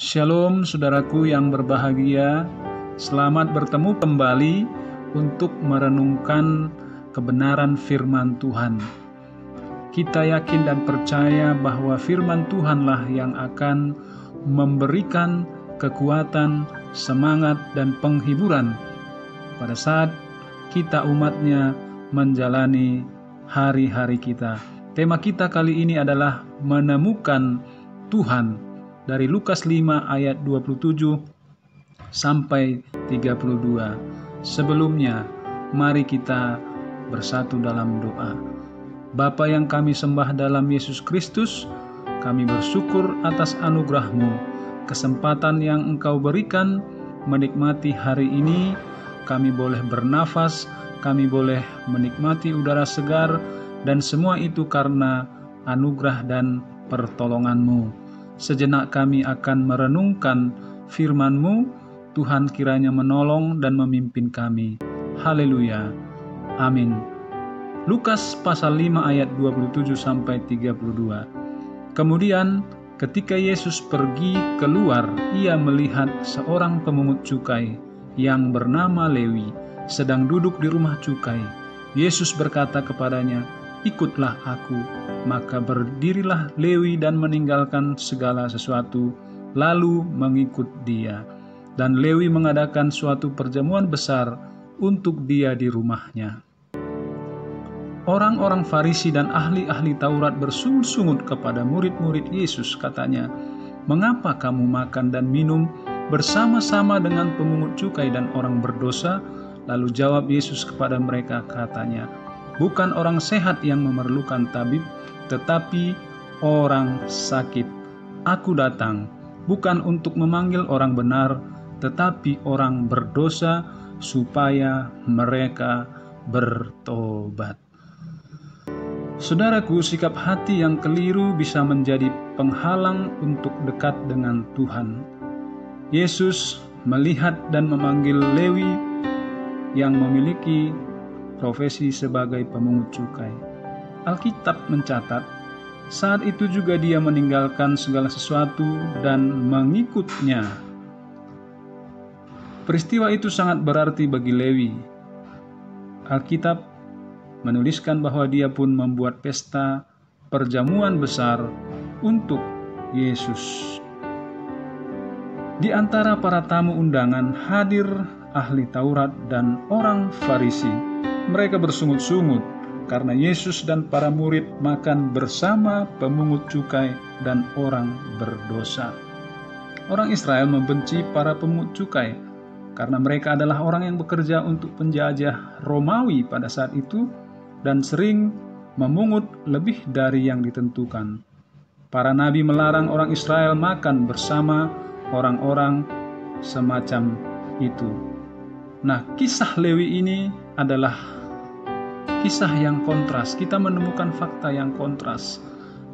Shalom saudaraku yang berbahagia, selamat bertemu kembali untuk merenungkan kebenaran firman Tuhan. Kita yakin dan percaya bahwa firman Tuhanlah yang akan memberikan kekuatan, semangat, dan penghiburan pada saat kita umatnya menjalani hari-hari kita. Tema kita kali ini adalah menemukan Tuhan. Dari Lukas 5 ayat 27 sampai 32. Sebelumnya, mari kita bersatu dalam doa. Bapa yang kami sembah dalam Yesus Kristus, kami bersyukur atas anugerah-Mu, kesempatan yang Engkau berikan menikmati hari ini. Kami boleh bernafas, kami boleh menikmati udara segar, dan semua itu karena anugerah dan pertolongan-Mu. Sejenak kami akan merenungkan firman-Mu. Tuhan kiranya menolong dan memimpin kami. Haleluya. Amin. Lukas pasal 5 ayat 27 sampai 32. Kemudian ketika Yesus pergi keluar, ia melihat seorang pemungut cukai yang bernama Lewi sedang duduk di rumah cukai. Yesus berkata kepadanya, "Ikutlah aku." Maka berdirilah Lewi dan meninggalkan segala sesuatu, lalu mengikut dia. Dan Lewi mengadakan suatu perjamuan besar untuk dia di rumahnya. Orang-orang Farisi dan ahli-ahli Taurat bersungut-sungut kepada murid-murid Yesus, katanya, "Mengapa kamu makan dan minum bersama-sama dengan pemungut cukai dan orang berdosa?" Lalu jawab Yesus kepada mereka, katanya, "Bukan orang sehat yang memerlukan tabib, tetapi orang sakit. Aku datang bukan untuk memanggil orang benar, tetapi orang berdosa, supaya mereka bertobat." Saudaraku, sikap hati yang keliru bisa menjadi penghalang untuk dekat dengan Tuhan. Yesus melihat dan memanggil Lewi yang memiliki profesi sebagai pemungut cukai. Alkitab mencatat, saat itu juga dia meninggalkan segala sesuatu dan mengikutnya. Peristiwa itu sangat berarti bagi Lewi. Alkitab menuliskan bahwa dia pun membuat pesta perjamuan besar untuk Yesus. Di antara para tamu undangan hadir ahli Taurat dan orang Farisi. Mereka bersungut-sungut karena Yesus dan para murid makan bersama pemungut cukai dan orang berdosa. Orang Israel membenci para pemungut cukai karena mereka adalah orang yang bekerja untuk penjajah Romawi pada saat itu dan sering memungut lebih dari yang ditentukan. Para nabi melarang orang Israel makan bersama orang-orang semacam itu. Nah, kisah Lewi ini adalah kisah yang kontras. Kita menemukan fakta yang kontras.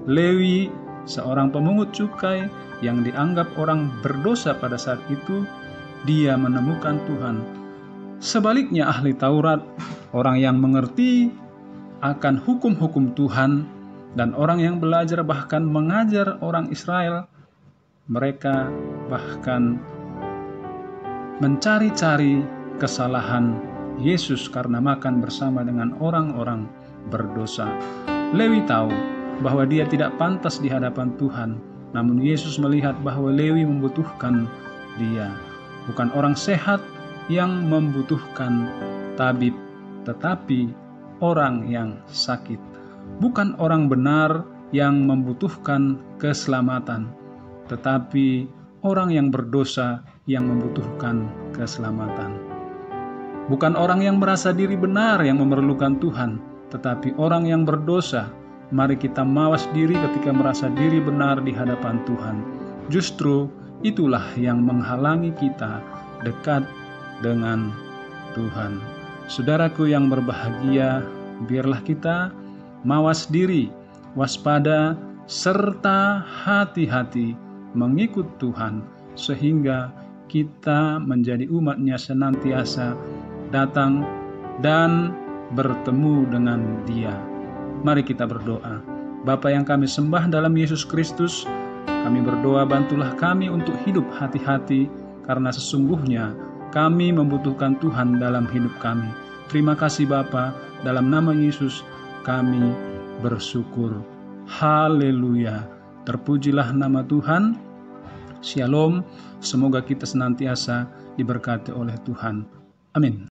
Lewi, seorang pemungut cukai yang dianggap orang berdosa pada saat itu, dia menemukan Tuhan. Sebaliknya ahli Taurat, orang yang mengerti akan hukum-hukum Tuhan, dan orang yang belajar bahkan mengajar orang Israel, mereka bahkan mencari-cari kesalahan Yesus karena makan bersama dengan orang-orang berdosa. Lewi tahu bahwa dia tidak pantas di hadapan Tuhan, namun Yesus melihat bahwa Lewi membutuhkan dia. Bukan orang sehat yang membutuhkan tabib, tetapi orang yang sakit. Bukan orang benar yang membutuhkan keselamatan, tetapi orang yang berdosa yang membutuhkan keselamatan. Bukan orang yang merasa diri benar yang memerlukan Tuhan, tetapi orang yang berdosa. Mari kita mawas diri ketika merasa diri benar di hadapan Tuhan. Justru itulah yang menghalangi kita dekat dengan Tuhan. Saudaraku yang berbahagia, biarlah kita mawas diri, waspada, serta hati-hati mengikut Tuhan, sehingga kita menjadi umat-Nya senantiasa datang dan bertemu dengan Dia. Mari kita berdoa. Bapa yang kami sembah dalam Yesus Kristus, Kami berdoa bantulah kami untuk hidup hati-hati, karena sesungguhnya kami membutuhkan Tuhan dalam hidup kami. Terima kasih Bapa, dalam nama Yesus kami bersyukur. Haleluya. Terpujilah nama Tuhan. Shalom. Semoga kita senantiasa diberkati oleh Tuhan. Amin.